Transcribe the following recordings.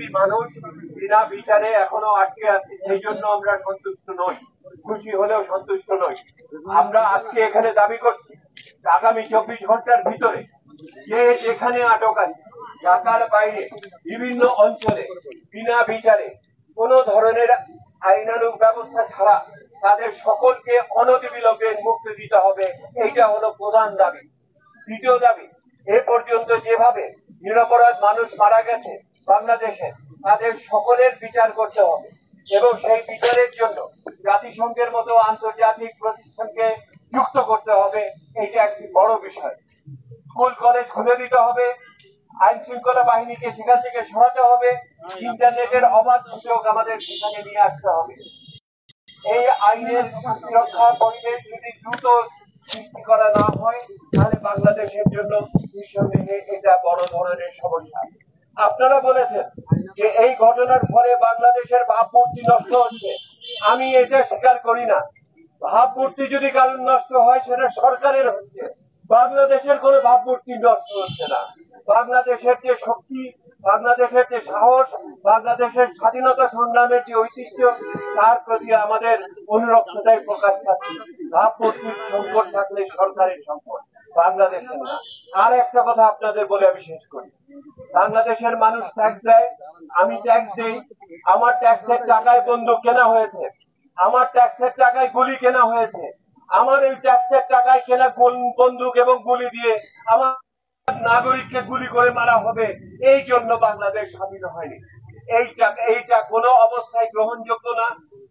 কোটি মানুষ বিনা বিচারে এখনো আটকে আছে, সেই জন্য আমরা সন্তুষ্ট নই, খুশি হলেও সন্তুষ্ট নই। আমরা আজকে এখানে দাবি করছি আগামী 24 ঘন্টার ভিতরে যে যেখানে আটক আছে, ঢাকার বাইরে বিভিন্ন অঞ্চলে বিনা বিচারে কোন ধরনের আইনানুগ ব্যবস্থা ছাড়া তাদের সকলকে অনতিবিলম্বে মুক্তি দিতে হবে। এইটা হলো প্রধান দাবি। দ্বিতীয় দাবি, এ পর্যন্ত যেভাবে নিরপরাধ মানুষ মারা গেছে বাংলাদেশে, তাদের সকলের বিচার করতে হবে এবং সেই বিচারের জন্য জাতিসংঘের মতো আন্তর্জাতিক প্রতিষ্ঠানকে যুক্ত করতে হবে। এইটা একটি বড় বিষয়। স্কুল কলেজ খুলে দিতে হবে, আইন শৃঙ্খলা বাহিনীকে সেখান থেকে সরাতে হবে, ইন্টারনেটের অবাধ সুযোগ আমাদের সেখানে নিয়ে আসতে হবে। এই আইনের সুরক্ষা পরিবেশ যদি দ্রুত সৃষ্টি করা না হয়, তাহলে বাংলাদেশের জন্য নিঃসন্দেহে এটা বড় ধরনের সমস্যা। আপনারা বলেছেন যে এই ঘটনার ফলে বাংলাদেশের ভাবমূর্তি নষ্ট হচ্ছে। আমি এটা স্বীকার করি না। ভাবমূর্তি যদি কারণ নষ্ট হয়, সেটা সরকারের হচ্ছে, বাংলাদেশের কোনো ভাবমূর্তি নষ্ট হচ্ছে না। বাংলাদেশের যে শক্তি, বাংলাদেশের যে সাহস, বাংলাদেশের স্বাধীনতা সংগ্রামের যে ঐতিহ্য, তার প্রতি আমাদের অনুরক্ততাই প্রকাশ পাচ্ছে। ভাবমূর্তির সংকট থাকলে সরকারের সংকট, বাংলাদেশের না। আর একটা কথা আপনাদের বলে আমি শেষ করি। বাংলাদেশের মানুষ ট্যাক্স দেয়, আমি ট্যাক্স দিই। আমার ট্যাক্সের টাকায় বন্দুক কেনা হয়েছে, আমার ট্যাক্সের টাকায় গুলি কেনা হয়েছে, আমার এই ট্যাক্সের টাকায় কেনা বন্দুক এবং গুলি দিয়ে আমার নাগরিককে গুলি করে মারা হবে। এই জন্য বাংলাদেশ স্বাধীন হয়নি। এইটা কোনো অবস্থায় গ্রহণযোগ্য না।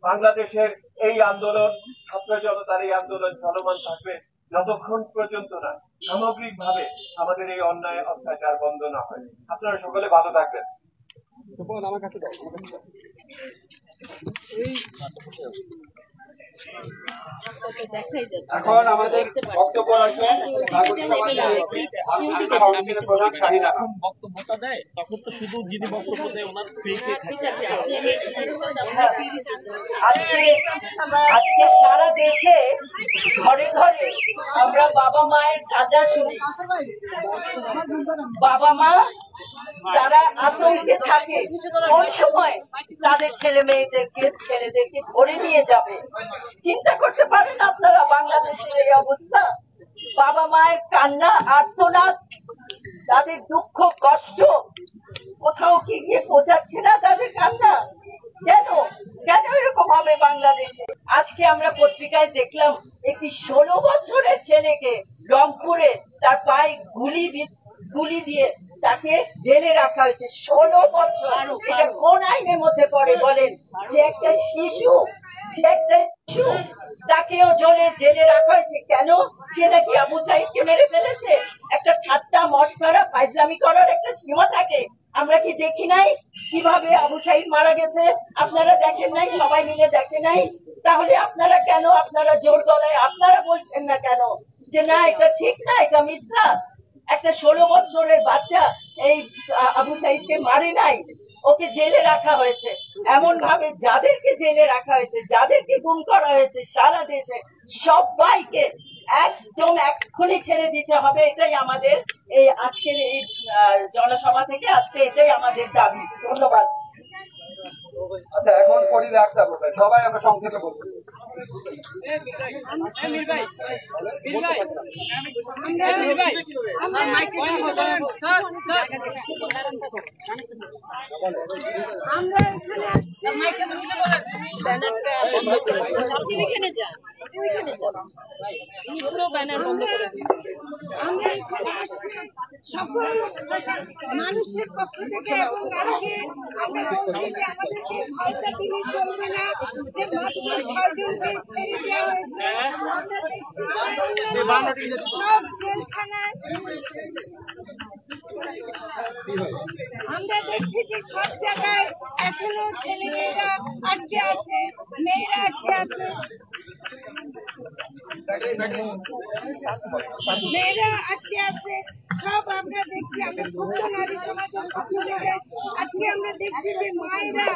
বাংলাদেশের এই আন্দোলন, ছাত্র জনতার এই আন্দোলন চলমান থাকবে যতক্ষণ পর্যন্ত না সামগ্রিক ভাবে আমাদের এই অন্যায় অত্যাচার বন্ধ না হয়। আপনারা সকলে ভালো থাকবেন। এখন আমাদের বক্তব্য রাখবেন প্রধান শাহিদা। বক্তব্যটা দেয় তখন তো শুধু যিনি বক্তব্য দেয় ওনার ফেসে থাকে। আজকে সারা দেশে ঘরে ঘরে আমরা বাবা মায়ের কান্না শুনি। বাবা মা তারা আতঙ্কে থাকে কোন সময় তাদের ছেলেদেরকে ধরে নিয়ে যাবে। চিন্তা করতে পারেন আপনারা বাংলাদেশের এই অবস্থা। বাবা মায়ের কান্না, আর্তনাদ, তাদের দুঃখ কষ্ট কোথাও কি গিয়ে পৌঁছাচ্ছে না তাদের কান্না? কেন কেন এরকম হবে বাংলাদেশে? আজকে আমরা পত্রিকায় দেখলাম একটি 16 বছরের ছেলেকে রংপুরে তার পায়ে গুলি দিয়ে তাকে জেলে রাখা হয়েছে। 16 বছর। এটা কোন আইনের মধ্যে পড়ে বলেন? যে একটা শিশু, তাকেও জেলে রাখা হয়েছে। কেন? সে নাকি আবু সাইদকে মেরে ফেলেছে। একটা ঠাট্টা মশকরা ফাইজলামি করার একটা সীমা থাকে। আমরা কি দেখি নাই কিভাবে আবু সাইদ মারা গেছে? আপনারা দেখেন নাই? সবাই মিলে দেখে নাই? তাহলে আপনারা কেন আপনারা জোর গলায় আপনারা বলছেন না কেন যে না এটা ঠিক না, এটা মিথ্যা? একটা 16 বছরের বাচ্চা এই আবু সাইদকে মারে নাই, ওকে জেলে রাখা হয়েছে। এমন ভাবে যাদেরকে জেলে রাখা হয়েছে, যাদেরকে গুম করা হয়েছে, সারা দেশে সবাইকে একদম এক্ষুনি ছেড়ে দিতে হবে। এটাই আমাদের এই আজকের এই জনসভা থেকে আজকে এটাই আমাদের দাবি। ধন্যবাদ। আচ্ছা, এখন ফরিদা আক্তার বলবেন। সবাই আমরা সংক্ষেপে বলবো। সকল মানুষের পক্ষ থেকে এবং আমরা বলছি যে আমাদেরকে ভয়টা দিলে চলবে না। যে মাত্র 6 জনকে ছেড়ে দেওয়া হয়েছে, আমরা দেখছি সব জেলখানায়, আমরা দেখছি যে সব জায়গায় এখনো ছেলেমেয়েরা আটকে আছে, মেয়েরা আটকে আছে, মেয়েরা আটকে আছে। সব আমরা দেখছি, আমরা ক্ষুব্ধ নারী সমাজের পক্ষ থেকে আজকে আমরা দেখছি যে মায়েরা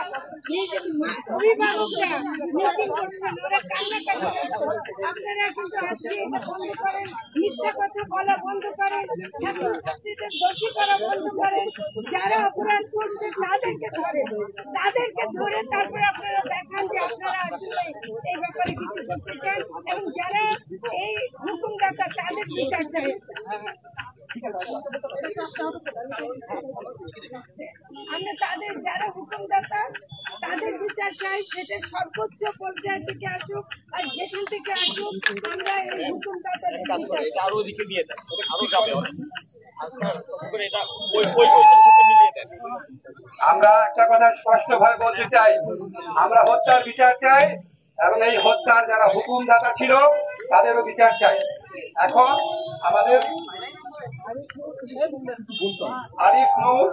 অভিভাবকরা মিটিং করছেন, ওরা কান্নাকাটি করছেন। আপনারা কিন্তু আজকে এটা বন্ধ করেন, মিথ্যা কথা বলা বন্ধ করেন, ছাত্রছাত্রীদের দোষী করা বন্ধ করেন, যারা অপরাধ করছে তাদেরকে ধরে তারপরে আপনারা দেখান যে আপনারা আসলে এই ব্যাপারে কিছু করতে চান, এবং যারা এই হুকুমদাতা তাদের বিচার চাই। আমরা তাদের যারা হুকুমদাতা তাদের বিচার চাই, সেটা সর্বোচ্চ পর্যায় থেকে আসুক, আর যেখান থেকে আসুক আমরা এই হুকুমদাতাদের বিচার চাই। আরো ওদিকে দিয়ে দেন, আরো যাবে এটা ওইটার সাথে মিলিয়ে দেন। আমরা একটা কথা স্পষ্ট ভাবে বলতে চাই, আমরা হত্যার বিচার চাই এবং এই হত্যার যারা হুকুমদাতা ছিল তাদেরও বিচার চাই। এখন আমাদের আরিফ নূর,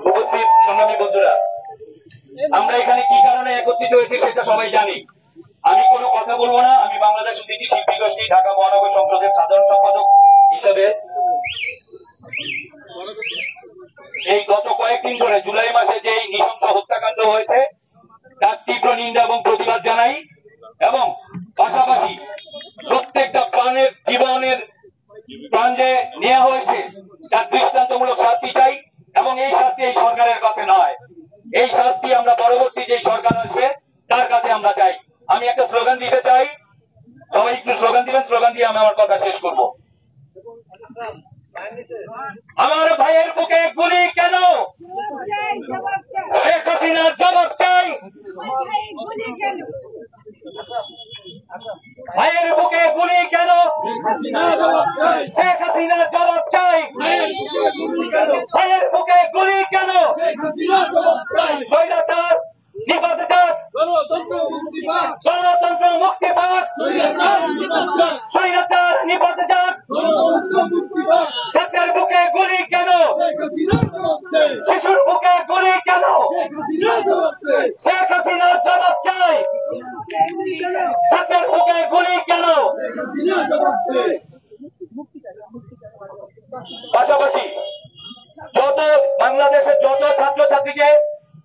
উপস্থিত সংগ্রামী বন্ধুরা, আমরা এখানে কি কারণে একত্রিত হয়েছি সেটা সবাই জানি। আমি কোনো কথা বলবো না। আমি বাংলাদেশ অতিথি শিল্পী গোষ্ঠী ঢাকা মহানগর সংসদের সাধারণ সম্পাদক হিসেবে এই গত কয়েকদিন ধরে জুলাই মাসে যে নৃশংস হত্যাকাণ্ড হয়েছে তার তীব্র নিন্দা এবং প্রতিবাদ জানাই, এবং পাশাপাশি প্রত্যেকটা প্রাণের জীবনের প্রাণ যে নেওয়া হয়েছে তার দৃষ্টান্তমূলক শাস্তি চাই, এবং এই শাস্তি এই সরকারের কাছে নয়, এই শাস্তি আমরা পরবর্তী যে সরকার আসবে তার কাছে আমরা চাই। আমি একটা স্লোগান দিতে চাই, সবাই একটু স্লোগান দিবেন, স্লোগান দিয়ে আমি আমার কথা শেষ করব। আমার ভাইয়ের বুকে গুলি কেন? শেখ হাসিনার জবাব চাই। ভাইয়ের বুকে গুলি কেন? শেখ হাসিনার জবাব চাই। ভাইয়ের বুকে গুলি কেন? স্বৈরাচার নিপাতজাত গণতন্ত্র মুক্তি পাক। স্বৈরাচার নিপাতজাত ছাত্রের বুকে গুলি কেন? শিশুর বুকে গুলি কেন? শেখ হাসিনার জবাব চাই। ছাত্রের বুকে গুলি কেন? পাশাপাশি যত বাংলাদেশের যত ছাত্রছাত্রীকে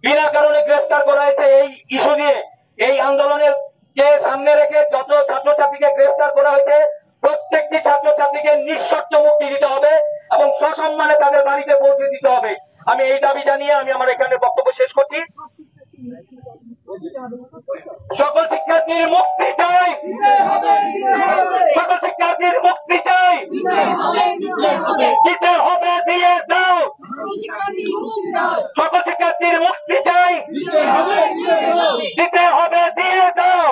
বিনা কারণে গ্রেফতার করা হয়েছে এই ইস্যু নিয়ে, এই আন্দোলনের কে সামনে রেখে যত ছাত্রছাত্রীকে গ্রেফতার করা হয়েছে প্রত্যেকটি ছাত্রছাত্রীকে নিঃশর্ত মুক্তি দিতে হবে এবং সসম্মানে তাদের বাড়িতে পৌঁছে দিতে হবে। আমি এই দাবি জানিয়ে আমি আমার এখানে বক্তব্য শেষ করছি। সকল শিক্ষার্থীর মুক্তি চাই, সকল শিক্ষার্থীর মুক্তি চাই। দিতে হবে, দিয়ে দাও। সকল শিক্ষার্থীর মুক্তি চাই, দিতে হবে, দিয়ে দাও।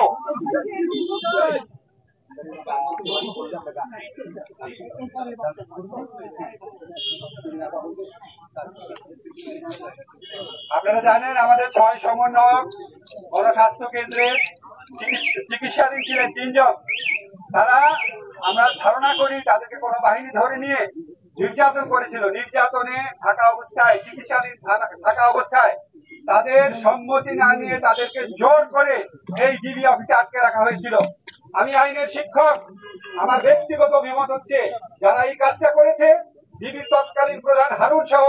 আপনারা জানেন আমাদের 6 সমন্বয়ক গণস্বাস্থ্য কেন্দ্রে চিকিৎসাধীন ছিলেন 3 জন। তারা আমরা ধারণা করি তাদেরকে কোনো বাহিনী ধরে নিয়ে নির্যাতন করেছিল। নির্যাতনে থাকা অবস্থায়, চিকিৎসাধীন থাকা অবস্থায় তাদের সম্মতি না নিয়ে তাদেরকে জোর করে এই ডিবি অফিসে আটকে রাখা হয়েছিল। আমি আইনের শিক্ষক, আমার ব্যক্তিগত অভিমত হচ্ছে যারা এই কাজটা করেছে ডিবির তৎকালীন প্রধান হারুন সহ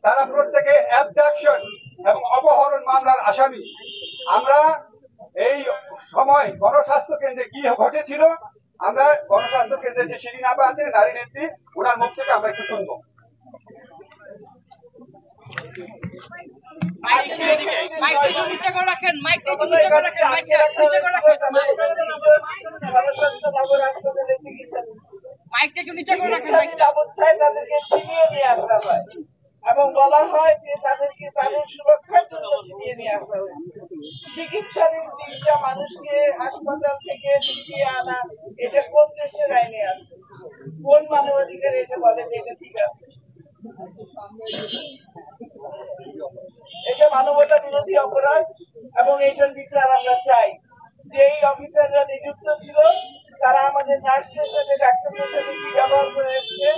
তারা প্রত্যেকে অ্যাবডাকশন এবং অপহরণ মামলার আসামি। আমরা এই সময় গণস্বাস্থ্য কেন্দ্রে কি ঘটেছিল আমরা গণস্বাস্থ্য কেন্দ্রের যে শিরিন আপা আছে নারী নেত্রী, ওনার মুখ থেকে আমরা একটু শুনবো। অবস্থায় তাদেরকে ছিনিয়ে নিয়ে আসা হয় এবং বলা হয় যে তাদেরকে তাদের সুরক্ষার জন্য ছিনিয়ে নিয়ে আসা হয়। চিকিৎসাধীন 3টা মানুষকে হাসপাতাল থেকে ফিরিয়ে আনা, এটা কোন দেশের আইনে আছে? কোন মানবাধিকার এটা বলে যে এটা ঠিক আছে? এটা মানবতা বিরোধী অপরাধ এবং এইটার বিচার আমরা চাই। যে এই অফিসাররা নিযুক্ত ছিল তারা আমাদের নার্সদের সাথে ডাক্তারদের সাথে কি ব্যবহার করে এসছে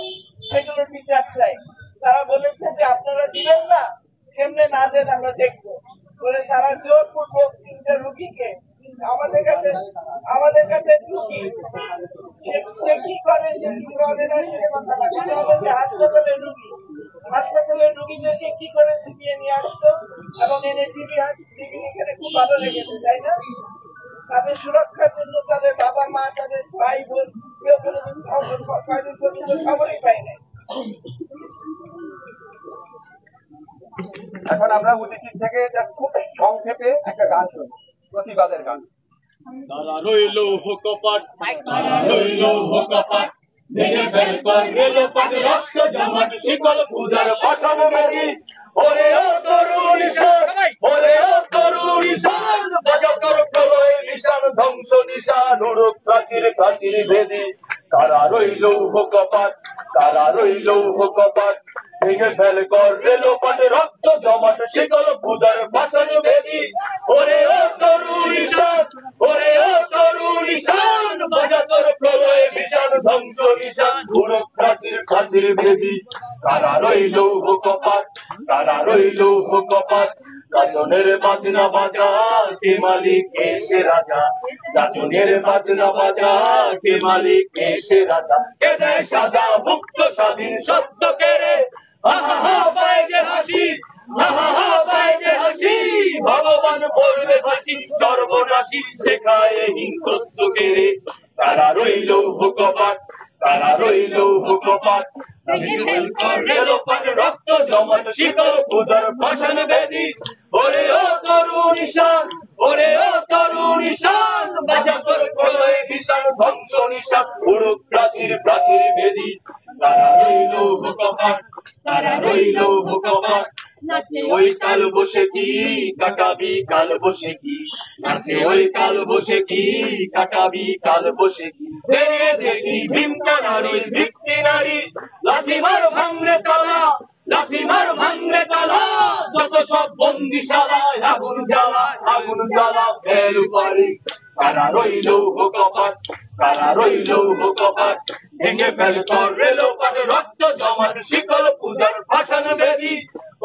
সেগুলোর বিচার চাই। তারা বলেছে যে আপনারা দিবেন না, কেমনে না দেন আমরা দেখবো বলে তারা জোরপূর্বক 3টা রোগীকে আমাদের কাছে রুগী সে কি করে হাসপাতালের রুগীদেরকে কি করে ছিনিয়ে নিয়ে আসতো এবং এনে টিভি এখানে খুব ভালো লেগেছে তাই না? তাদের সুরক্ষার জন্য তাদের বাবা মা তাদের ভাই বোন কেউ কোনোদিন খবরই পায় নাই। এখন আমরা উদিচিত থেকে খুব সংক্ষেপে একটা গান শুনি, প্রতিবাদের গান। তারা রইল কপাট, তারা রইল কপাট, ভেঙে ফেল কর রেলপাট, রক্ত জমাট শিকল পূজার পাশানো বেদি। ওরে ও তরুণ ঈশান, ওরে ও তরুণ ঈশান, বাজা তোর প্রলয় নিশান, ধ্বংস নিশান উড়ুক প্রাচীর প্রাচীর ভেদি। তারা রইল কপাট, তারা রইল কপাট, ভেঙে ফেল কর রেলপাট, রক্ত জমাট শিকল পূজার পাশানো বেদি। ওরে ও তরুণ ঈশান, ওরে ও তরুণ ঈশান, বাজা তোর প্রলয় নিশান, ধ্বংস নিশান উড়ুক প্রাচীর প্রাচীর ভেদি। তারা রইল কপাট, তারা রইল কপাট, গাজনের বাজনা বাজা, কে মালিক এসে রাজা। গাজনের বাজনা বাজা, কে মালিক এসে রাজা। কে দেয় সাজা মুক্ত স্বাধীন সত্য কেড়ে, আহা হা পায় যে হাসি, আহা হা পায় যে হাসি। ভগবান পড়বে ফাঁসি, সর্বনাশী শেখায় হিংসত্ব কেড়ে। তারা রইল কপাট, তারা রইল কপাট, রেলপাট, রক্ত জমাট শিকল পূজার পাষাণ বেদি। ওরে ও তরুণ ঈশান, ওরে ও তরুণ ঈশান, বাজা তোর প্রলয় ভীষণ, ধ্বংস নিশান উড়ুক প্রাচীর প্রাচীর ভেদি। তারা রইল কপাট, তারা রইল কপাট, নাচে ওই কাল বসে কি কাটাবি কাল বসে কি, নাচে ওই কাল বসে কি কাটাবি কাল বসে কি। বেরিয়ে দেখি ভীমকা নারী ভিত্তি নারী, লাথি মার ভাঙলে তালা, লাথি মার ভাঙলে তালা, যত সব বন্দিশালায় আগুন জ্বালা, আগুন জ্বালা ফের পারি। তারা রইল কপাট, তারা রইল কপাট, ভেঙে ফেল কর রেলপাট, রক্ত জমাট শিকল পূজার পাষাণ বেদি।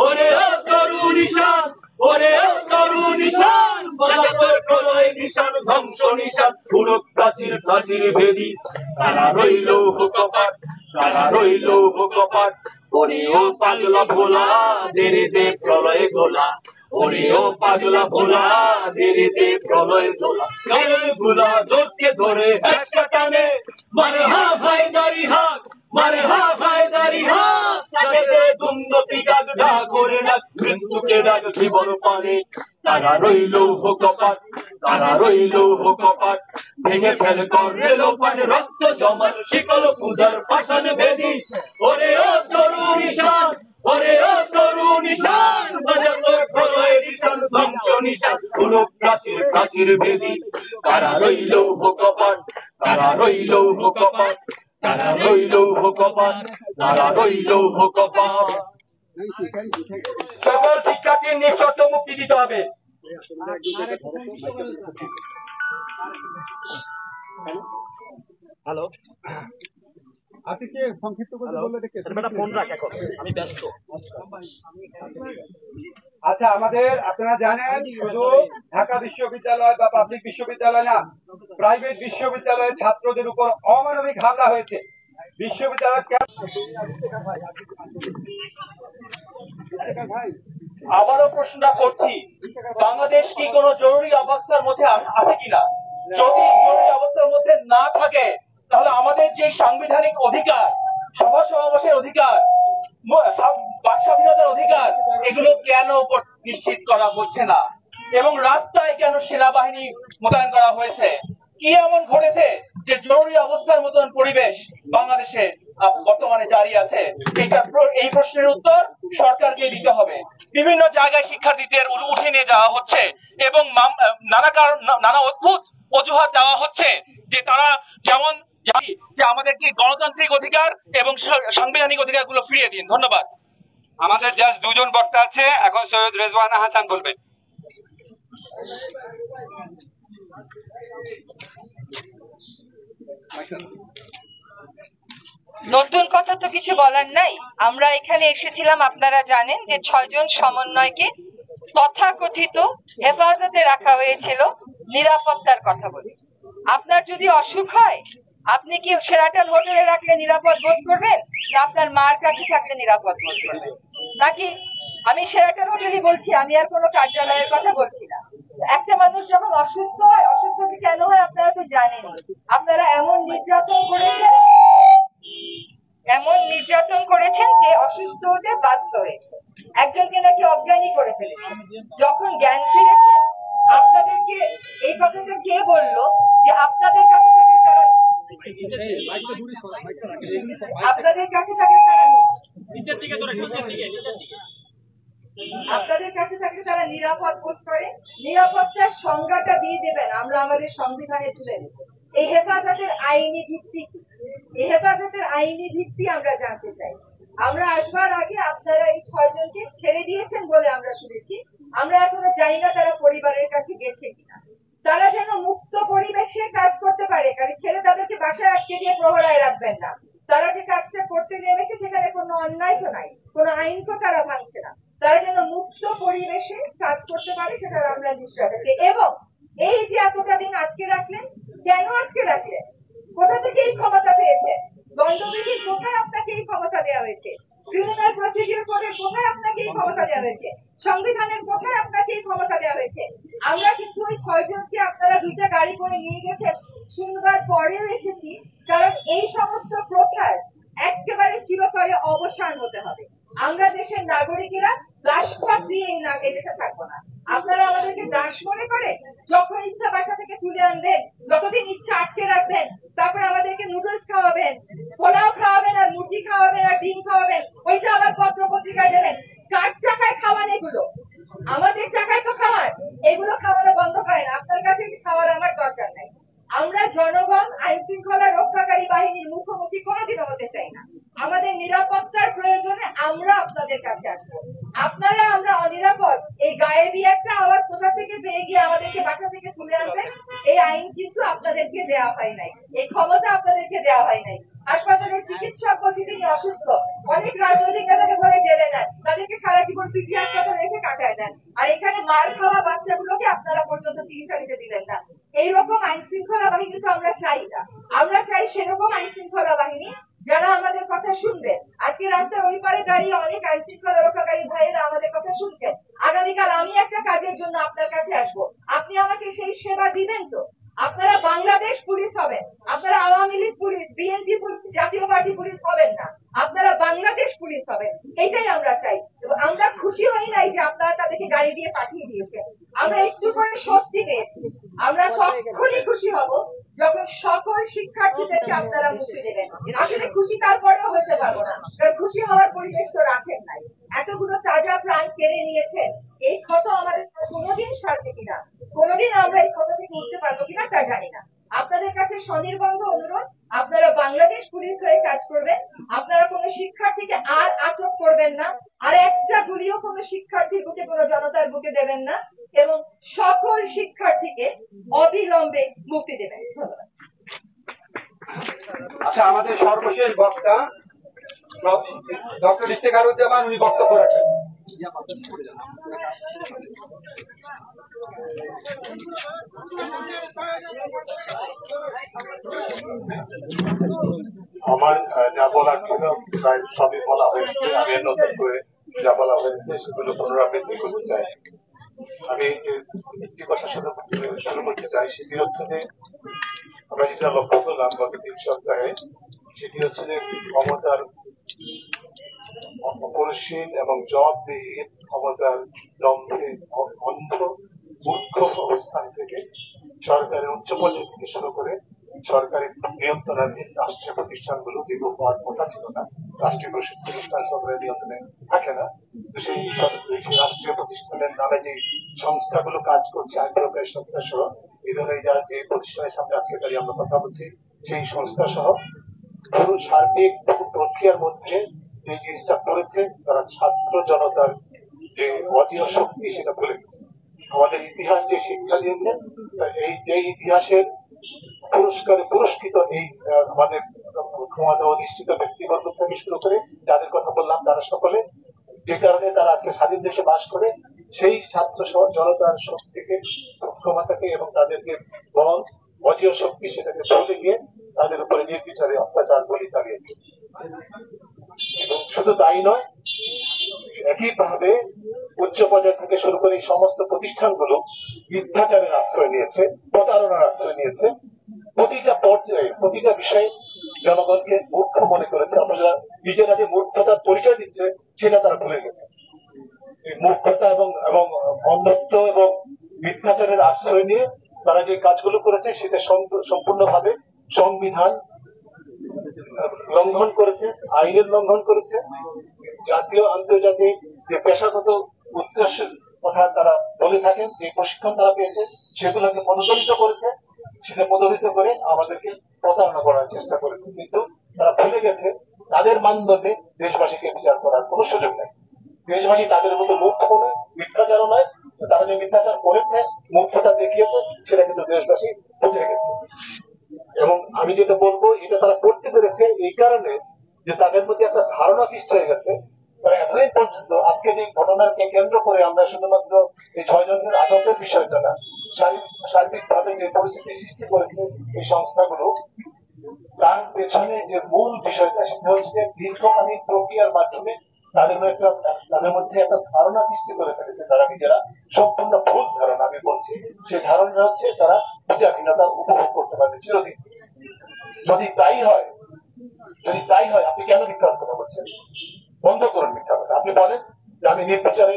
ওরে ও তরুণ ঈশান, ওরে ও তরুণ ঈশান, বাজা তোর প্রলয় নিশান, ধ্বংস নিশান উড়ুক প্রাচীর প্রাচীর ভেদি। তারা রইল কপাট, তারা রইল কপাট, ওরে ও পাগলা ভোলা, দেরে দে প্রলয় গোলা। ওরে ও পাগলা ভোলা, দেরে দে প্রলয় গোলা। গায়ের গুলা জোরকে ধরে একটা টানে, মারে হা ভাই দাড়ি হাত, মারে হা ভাই দাড়ি হাত। তাকে দুন্দ পিজাগ ডাক করে ডাক, মৃত্যুকে ডাক জীবন পানে। তারা রইল কপাট, তারা রইল কপাট, ভেঙে ফেল কর রেলপাট, রক্ত জমাট শিকল পূজার পাষাণ বেদি। ওরে ও তরুণ ঈশান, ওরে ও তরুণ ঈশান, বাজা তোর প্রলয় নিশান, ধ্বংস নিশান উড়ুক প্রাচীর প্রাচীর ভেদি। তারা রইল কপাট, তারা রইল কপাট, তারা রইল কপাট, তারা রইল কপাট। সকল শিক্ষার্থীর নিঃশর্ত মুক্তি দিতে হবে। হ্যালো, আপনি কি সংক্ষিপ্ত করে বললে দেখে ফোন রাখ এখন, আমি ব্যস্ত। আচ্ছা, আমাদের আপনারা জানেন শুধু ঢাকা বিশ্ববিদ্যালয় বা পাবলিক বিশ্ববিদ্যালয় না, প্রাইভেট বিশ্ববিদ্যালয়ের ছাত্রদের উপর অমানবিক হামলা হয়েছে। বিশ্ববিদ্যালয় আবারও প্রশ্নটা করছি, বাংলাদেশ কি কোনো জরুরি অবস্থার মধ্যে আছে কিনা? যদি জরুরি অবস্থার মধ্যে না থাকে, তাহলে আমাদের যে সাংবিধানিক অধিকার, সভা সমাবেশের অধিকার, বাক স্বাধীনতার অধিকার, এগুলো কেন নিশ্চিত করা হচ্ছে না? এবং রাস্তায় কেন সেনাবাহিনী মোতায়েন করা হয়েছে? কি এমন ঘটেছে যে জরুরি অবস্থার মতন পরিবেশ বাংলাদেশে বর্তমানে জারি আছে? এই প্রশ্নের উত্তর সরকারকে দিতে হবে। বিভিন্ন জায়গায় শিক্ষার্থীদের উঠে নিয়ে যাওয়া হচ্ছে এবং নানা অদ্ভুত অজুহাত দেওয়া হচ্ছে যে তারা যেমন যে আমাদেরকে গণতান্ত্রিক অধিকার এবং সাংবিধানিক অধিকার গুলো ফিরিয়ে দিন। ধন্যবাদ। আমাদের জাস্ট দুজন বক্তা আছে, এখন সৈয়দ রেজওয়ানা হাসান বলবেন। নতুন কথা তো কিছু বলার নাই। আমরা এখানে এসেছিলাম, আপনারা জানেন যে 6 জন সমন্বয়কে তথাকথিত হেফাজতে রাখা হয়েছিল নিরাপত্তার কথা বলে। আপনার যদি অসুখ হয়, আপনি কি শেরাটন হোটেলে রাখলে নিরাপদ বোধ করবেন, না আপনার মার কাছে থাকলে নিরাপদ বোধ করবেন? নাকি আমি শেরাটন হোটেলই বলছি, আমি আর কোনো কার্যালয়ের কথা বলছি না। একটা মানুষ যখন অসুস্থ হয়, অসুস্থ কেন হয় আপনারা তো জানেন। আপনারা এমন নির্যাতন করেছেন যে অসুস্থ হতে বাধ্য হয়েছে। একজনকে নাকি অজ্ঞানী করে ফেলেছেন। যখন জ্ঞান ফিরেছে, আপনাদেরকে এই কথাটা কে বললো যে আপনাদের কাছে থাকলে তারা আপনাদের কাছে থাকলে তারা নিরাপদ বোধ করে? নিরাপত্তার সংজ্ঞাটা দিয়ে দেবেন, আমরা আমাদের সংবিধানে তুলে দেব। এই হেফাজতের আইনি ভিত্তি কি? এই হেফাজতের আইনি ভিত্তি আমরা জানতে চাই। আমরা আসবার আগে আপনারা এই 6 জনকে ছেড়ে দিয়েছেন বলে আমরা শুনেছি। আমরা এখনো জানি না তারা পরিবারের কাছে গেছে কিনা। তারা যেন মুক্ত পরিবেশে কাজ করতে পারে, কারণ ছেলে তাদেরকে বাসায় আটকে দিয়ে প্রহরায় রাখবেন না। তারা যে কাজটা করতে নেমেছে সেখানে কোনো অন্যায় তো নাই, কোনো আইন তো তারা ভাঙছে না। তারা যেন মুক্ত পরিবেশে কাজ করতে পারে, সেটার আমরা নিশ্চয় আছে। এবং এই যে এতটা দিন আটকে রাখলেন, কেন আটকে রাখলেন? কোথা থেকে এই ক্ষমতা পেয়েছেন? দণ্ডবিধির কোথায় আপনাকে এই ক্ষমতা দেওয়া হয়েছে? ক্রিমিনাল প্রসিডিউর কোডের কোথায় আপনাকে এই ক্ষমতা দেওয়া হয়েছে? সংবিধানের কোথায় আপনাকে এই ক্ষমতা দেওয়া হয়েছে? আমরা কিন্তু ওই 6 জনকে আপনারা 2টা গাড়ি করে নিয়ে গেছেন শুনবার পরেও এসেছি, কারণ এই সমস্ত প্রথার একেবারে চিরতরে অবসান হতে হবে। আমরা দেশের নাগরিকেরা দাসপাত দিয়ে এই দেশে থাকবো না। আপনারা আমাদেরকে দাস মনে করে যখন ইচ্ছা বাসা থেকে তুলে আনবেন, যতদিন ইচ্ছা আটকে রাখবেন, তারপরে আমাদেরকে নুডলস খাওয়াবেন, পোলাও খাওয়াবেন, আর মুরগি খাওয়াবেন, আর ডিম খাওয়াবেন, ওইটা আবার পত্র পত্রিকায় দেবেন। কার টাকায় খাওয়ান এগুলো? আমাদের টাকায় তো খাওয়ান। এগুলো খাওয়ানো বন্ধ করেন। আপনার কাছে খাওয়ার আমার দরকার নাই। আমরা জনগণ আইন শৃঙ্খলা রক্ষাকারী বাহিনীর মুখোমুখি কোনোদিনও হতে চাই না। আমাদের নিরাপত্তার প্রয়োজনে আমরা আপনাদের কাছে আসবো। আপনারা আমরা অনিরাপদ, এই গায়েবী একটা আওয়াজ কোথা থেকে পেয়ে গিয়ে আমাদেরকে বাসা থেকে তুলে আনবেন, এই আইন কিন্তু আপনাদেরকে দেওয়া হয় নাই, এই ক্ষমতা আপনাদেরকে দেওয়া হয় নাই। হাসপাতালের চিকিৎসক বলছে তিনি অসুস্থ, অনেক রাজনৈতিক নেতাকে ধরে জেলে নেন, তাদেরকে সারা জীবন পিঠি হাসপাতালে রেখে কাটায় দেন। আর এখানে মার খাওয়া বাচ্চাগুলোকে আপনারা পর্যন্ত চিকিৎসা দিতে দিলেন না। এইরকম আইন শৃঙ্খলা বাহিনী তো আমরা চাই না। আমরা চাই সেরকম আইন শৃঙ্খলা বাহিনী যারা আমাদের কথা শুনবে। আজকে রাস্তার ওই পারে দাঁড়িয়ে অনেক আইন শৃঙ্খলা রক্ষাকারী ভাইয়েরা আমাদের কথা শুনছেন। আগামীকাল আমি একটা কাজের জন্য আপনার কাছে আসবো, আপনি আমাকে সেই সেবা দিবেন তো? আপনারা বাংলাদেশ পুলিশ হবেন, আপনারা Awami League police, BNP police, জাতীয় পার্টি পুলিশ হবেন না, আপনারা বাংলাদেশ পুলিশ হবেন। এটাই আমরা চাই। আমরা খুশি হই নাই যে আপনারা তাদেরকে গাড়ি দিয়ে পাঠিয়ে দিয়েছেন, আমরা একটু করে স্বস্তি পেয়েছি। আমরা তখনই খুশি হব যখন সকল শিক্ষার্থীদেরকে আপনারা মুক্তি দেবেন। আসলে খুশি তারপরেও হতে পারবো না, কারণ খুশি হওয়ার পরিবেশ তো রাখেন নাই। এতগুলো তাজা প্রাণ কেড়ে নিয়েছেন, এই ক্ষত আমাদের কোনোদিন সারবে কিনা, কোনোদিন আমরা এই ক্ষত থেকে উঠতে পারবো কিনা তা জানি না। আপনাদের কাছে স্বনির্বন্ধ অনুরোধ, আপনারা বাংলাদেশ পুলিশ হয়ে কাজ করবেন। আপনারা কোনো শিক্ষার্থীকে আর আটক করবেন না, আর একটা গুলিও কোনো শিক্ষার্থীর বুকে, কোনো জনতার বুকে দেবেন না, এবং সকল শিক্ষার্থীকে অবিলম্বে মুক্তি দেবেন। ধন্যবাদ। আচ্ছা, আমাদের সর্বশেষ বক্তা ডক্টর ইফতেখারুজ্জামান, উনি বক্তব্য রাখেন। আমার যা বলার ছিল প্রায় সবই বলা হয়েছে। আমি নতুন করে যা বলা হয়েছে সেগুলো পুনরাবৃত্তি করতে চাই। আমি একটি কথা শুরু করতে চাই, সেটি হচ্ছে যে আমরা যেটা লক্ষ্য করলাম গত 3 সপ্তাহে, সেটি হচ্ছে যে ক্ষমতার অপরিসীম এবং জবাবদিহির ক্ষমতার দম্ভে অন্ধ মূর্খ অবস্থান থেকে সরকারের উচ্চ পর্যায় থেকে শুরু করে সরকারি নিয়ন্ত্রণাধীন রাষ্ট্রীয় প্রতিষ্ঠানগুলো, যেগুলো হওয়ার কথা ছিল না, রাষ্ট্রীয় প্রতিষ্ঠান সরকারের নিয়ন্ত্রণে থাকে না, সেই রাষ্ট্রীয় প্রতিষ্ঠানের নামে যে সংস্থাগুলো কাজ করছে, আইন প্রকাশ সংস্থা সহ এই ধরনের যে প্রতিষ্ঠানের সামনে আজকে দাঁড়িয়ে আমরা কথা বলছি, সেই সংস্থা সহ পুরো সার্বিক প্রক্রিয়ার মধ্যে যে জিনিসটা করেছে, তারা ছাত্র জনতার যে অধীয় শক্তি সেটা ভুলে গেছে। আমাদের ইতিহাস যে শিক্ষা দিয়েছে, এই যে ইতিহাসের পুরস্কারে পুরস্কৃত এই আমাদের ক্ষমতা অধিষ্ঠিত ব্যক্তিবর্গ থেকে শুরু করে যাদের কথা বললাম, তারা সকলে যে কারণে তারা আজকে স্বাধীন দেশে বাস করে, সেই ছাত্র জনতার শক্তিকে, ক্ষমতাকে এবং তাদের যে বল অজীয় শক্তি সেটাকে ভুলে গিয়ে তাদের উপরে নির্বিচারে অত্যাচার বলি চালিয়েছে। এবং শুধু তাই নয়, একইভাবে উচ্চ পর্যায় থেকে শুরু করে এই সমস্ত প্রতিষ্ঠানগুলো মিথ্যাচারের আশ্রয় নিয়েছে, প্রতারণার আশ্রয় নিয়েছে। প্রতিটা পর্যায়ে প্রতিটা বিষয়ে জনগণকে মূর্খ মনে করেছে, অথচ নিজেরা যে মূর্খতার পরিচয় দিচ্ছে সেটা তারা ভুলে গেছে। এই মূর্খতা এবং অন্ধত্ব এবং মিথ্যাচারের আশ্রয় নিয়ে তারা যে কাজগুলো করেছে সেটা সম্পূর্ণভাবে সংবিধান লঙ্ঘন করেছে, আইনের লঙ্ঘন করেছে। জাতীয় আন্তর্জাতিক যে পেশাগত উৎকর্ষের কথা তারা বলে থাকেন, যে প্রশিক্ষণ তারা পেয়েছে সেগুলোকে পদদলিত করেছে। সেটা পদদলিত করে আমাদেরকে প্রতারণা করার চেষ্টা করেছে। কিন্তু তারা ভুলে গেছে তাদের মানদণ্ডে দেশবাসীকে বিচার করার কোনো সুযোগ নেই। দেশবাসী তাদের মতো মূর্খ নয়, মিথ্যাচারও নয়। তারা যে মিথ্যাচার করেছে, মূর্খতা দেখিয়েছে, সেটা কিন্তু দেশবাসী বুঝে গেছে। এবং আমি যেটা বলবো, এটা তারা করতে পেরেছে এই কারণে যে তাদের মধ্যে একটা ধারণা সৃষ্টি হয়ে গেছে। এতদিন পর্যন্ত আজকে যে ঘটনাকে কেন্দ্র করে আমরা শুধুমাত্র এই 6 জনের আটকের বিষয়টা না, সার্বিকভাবে যে পরিস্থিতি সৃষ্টি করেছে এই সংস্থাগুলো, তার পেছনে যে মূল বিষয়টা সেটা হচ্ছে দীর্ঘকালীন প্রক্রিয়ার মাধ্যমে তাদের মধ্যে একটা ধারণা সৃষ্টি করে ফেলেছে। তারা নিজেরা সম্পূর্ণ ভুল ধারণা, আমি বলছি সেই ধারণা হচ্ছে তারা বিচারহীনতা উপভোগ করতে পারবে চিরদিন। যদি তাই হয় আপনি কেন মিথ্যা কথা বলছেন? বন্ধ করুন মিথ্যা কথা। আপনি বলেন যে আমি নির্বিচারে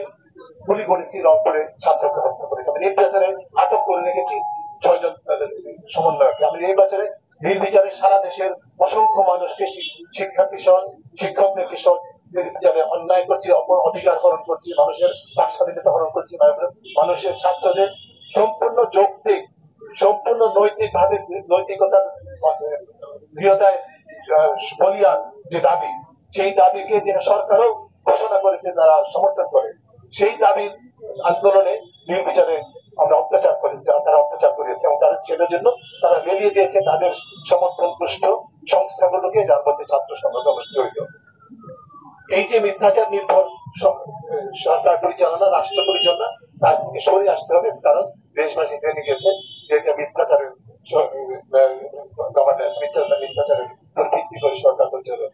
গুলি করেছি, রংপুরে ছাত্রকে হত্যা করেছি, আমি নির্বিচারে আটক করে রেখেছি 6 জন সমন্বয়কে, আমি নির্বিচারে সারা দেশের অসংখ্য মানুষকে, শিক্ষার্থী সহ শিক্ষকদেরকে সহ নির্বিচারে অন্যায় করছি, অধিকার হরণ করছি, মানুষের বাক স্বাধীনতা হরণ করছি, মানুষের ছাত্রদের সম্পূর্ণ যৌক্তিক, সম্পূর্ণ নৈতিকতার দৃঢ়তায় বলিয়ান যে দাবি, সেই দাবিকে যে সরকারও ঘোষণা করেছে তারা সমর্থন করে, সেই দাবির আন্দোলনে নির্বিচারে আমরা অত্যাচার করি, তারা অত্যাচার করেছে এবং তাদের সেটার জন্য তারা লেলিয়ে দিয়েছে তাদের সমর্থন পুষ্ট সংস্থাগুলোকে, যার মধ্যে ছাত্র সংগঠন জড়িত। এই যে মিথ্যাচার নির্ভর সরকার পরিচালনা, রাষ্ট্র পরিচালনা, তার থেকে সরে আসতে হবে। কারণ দেশবাসী জেনে গেছে যে এটা মিথ্যাচারের গভর্নেন্স, মিথ্যাচারের ভিত্তি করে সরকার পরিচালনা।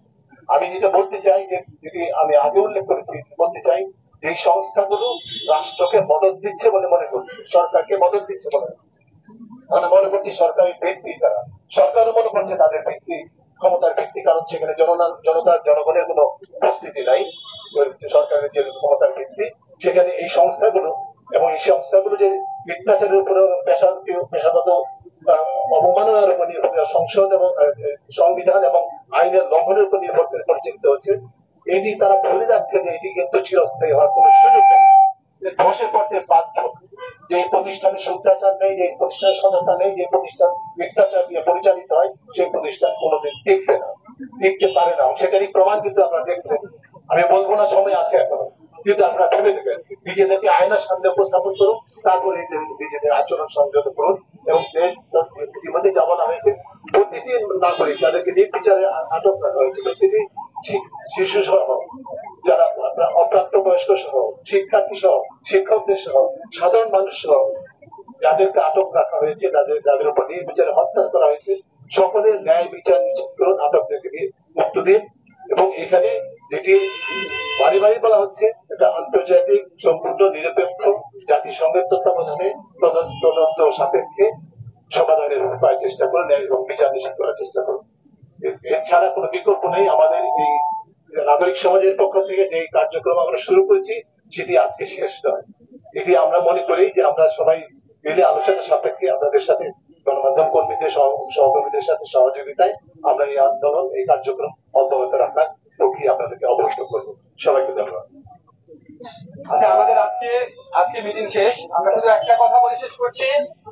আমি যেটা বলতে চাই, যে যদি আমি আগে উল্লেখ করেছি, বলতে চাই যে এই সংস্থাগুলো রাষ্ট্রকে মদত দিচ্ছে বলে মনে করছে, সরকারকে মদত দিচ্ছে বলে আমরা মনে করছি। সরকারি ব্যক্তি তারা, সরকারও মনে করছে তাদের ব্যক্তি ক্ষমতার ভিত্তি, কারণ সেখানে জনগণের কোনো উপস্থিতি নাই। সরকারের যে ক্ষমতার ভিত্তি, সেখানে এই সংস্থাগুলো এবং এই সংস্থাগুলো যে মিথ্যাচারের উপরে পেশাগত অবমাননার উপর নির্ভর করে, সংসদ এবং সংবিধান এবং আইনের লঙ্ঘনের উপর নির্ভর করে পরিচালিত হচ্ছে, এটি তারা ভুলে যাচ্ছে যে এটি কিন্তু চিরস্থায়ী হওয়ার কোন সুযোগ নেই। ধসে পড়তে বাধ্য। যে প্রতিষ্ঠানে শুদ্ধাচার নেই, যে প্রতিষ্ঠানের সততা নেই, যে প্রতিষ্ঠান মিথ্যাচার দিয়ে পরিচালিত হয়, সেই প্রতিষ্ঠান কোনোদিন টিকবে না, টিকতে পারে না। সেটারই প্রমাণ কিন্তু আপনারা দেখছেন। আমি বলবো না সময় আছে এখনো, কিন্তু আপনারা ভেবে দেবেন, নিজেদেরকে আয়নার সামনে উপস্থাপন করুন, তারপরে নিজেদের আচরণ সংযত করুন। এবং ইতিমধ্যে জানানো হয়েছে প্রতিটি নাগরিক তাদেরকে নির্বিচারে আটক রাখা হয়েছে। প্রতিটি শিশু সহ, যারা অপ্রাপ্ত বয়স্ক সহ, শিক্ষার্থী সহ, শিক্ষকদের সহ, সাধারণ মানুষ সহ যাদেরকে আটক রাখা হয়েছে, যাদের উপর নির্বিচারে হত্যা করা হয়েছে, সকলের ন্যায় বিচার নিশ্চিত করুন, আটকদেরকে মুক্ত দিন। এবং এখানে যেটি বাড়ি বাড়ি বলা হচ্ছে, এটা আন্তর্জাতিক সম্পূর্ণ নিরপেক্ষ জাতিসংঘের তত্ত্বাবধানে তদন্ত সাপেক্ষে সমাধানের উপায় চেষ্টা করুন এবং বিচার নিশ্চিত করার চেষ্টা করুন। এছাড়া কোনো বিকল্প নেই। আমাদের এই নাগরিক সমাজের পক্ষ থেকে যে কার্যক্রম আমরা শুরু করেছি, সেটি আজকে শেষ নয়। এটি আমরা মনে করি যে আমরা সবাই মিলে আলোচনা সাপেক্ষে আপনাদের সাথে, গণমাধ্যম কর্মীদের সহকর্মীদের সাথে সহযোগিতায় আমরা এই আন্দোলন, এই কার্যক্রম অব্যাহত রাখার প্রক্রিয়া আপনাদেরকে অবহিত করবো। সবাইকে ধন্যবাদ। আচ্ছা, আমাদের আজকে মিটিং শেষ। আমরা শুধু একটা কথা বলে শেষ করছি,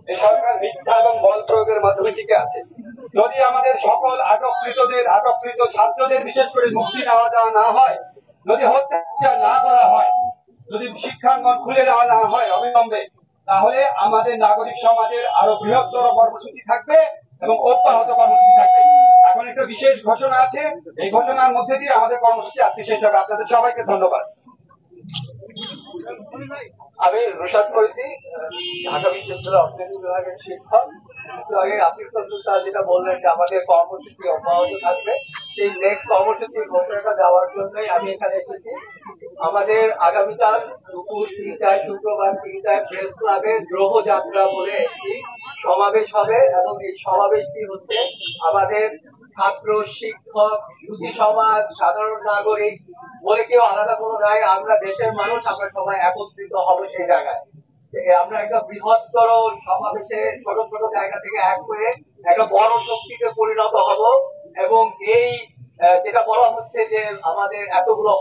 যে সরকার মিথ্যা এবং বল প্রয়োগের মাধ্যমে টিকে আছে। যদি আমাদের সকল আটককৃত ছাত্রদের বিশেষ করে মুক্তি নেওয়া যাওয়া না হয়, যদি হত্যা না করা হয়, যদি শিক্ষাঙ্গন খুলে দেওয়া না হয় অবিলম্বে, তাহলে আমাদের নাগরিক সমাজের আরো বৃহত্তর কর্মসূচি থাকবে এবং অব্যাহত কর্মসূচি থাকবে। এখন একটা বিশেষ ঘোষণা আছে, এই ঘোষণার মধ্যে দিয়ে আমাদের কর্মসূচি আজকে শেষ হবে। আপনাদের সবাইকে ধন্যবাদ। আমি রুশাদ ফরিদি, ঢাকা বিশ্ববিদ্যালয়ের অর্থনীতি বিভাগের শিক্ষক। একটু আগে আফিফ নজরুল স্যার যেটা বললেন যে আমাদের কর্মসূচি অব্যাহত থাকবে, সেই নেক্সট কর্মসূচির ঘোষণাটা দেওয়ার জন্যই আমি এখানে এসেছি। আমাদের আগামীকাল দুপুর 3টায়, শুক্রবার 3টায় প্রেস ক্লাবে গ্রহ যাত্রা বলে একটি সমাবেশ হবে, এবং এই সমাবেশটি হচ্ছে আমাদের ছাত্র, শিক্ষক, সুধী সমাজ, সাধারণ নাগরিক বলে কেউ আলাদা কোনো নাই, আমরা দেশের মানুষ, আমরা সবাই একত্রিত হব সেই জায়গায়। আমরা একটা বৃহত্তর সমাবেশে ছোট ছোট জায়গা থেকে এক হয়ে একটা বড় শক্তিতে পরিণত হব। এবং এই যেটা বলা হচ্ছে যে আমাদের এতগুলো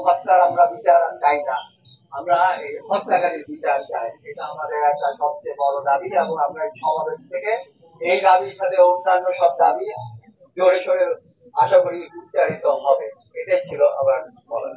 হত্যার আমরা বিচার চাই না, আমরা এই হত্যাকারীর বিচার চাই। এটা আমাদের একটা সবচেয়ে বড় দাবি, এবং আমরা এই সমাবেশ থেকে এই দাবির সাথে অন্যান্য সব দাবি জোরে সোরে আশা করি উচ্চারিত হবে। এটাই ছিল আমার বলার।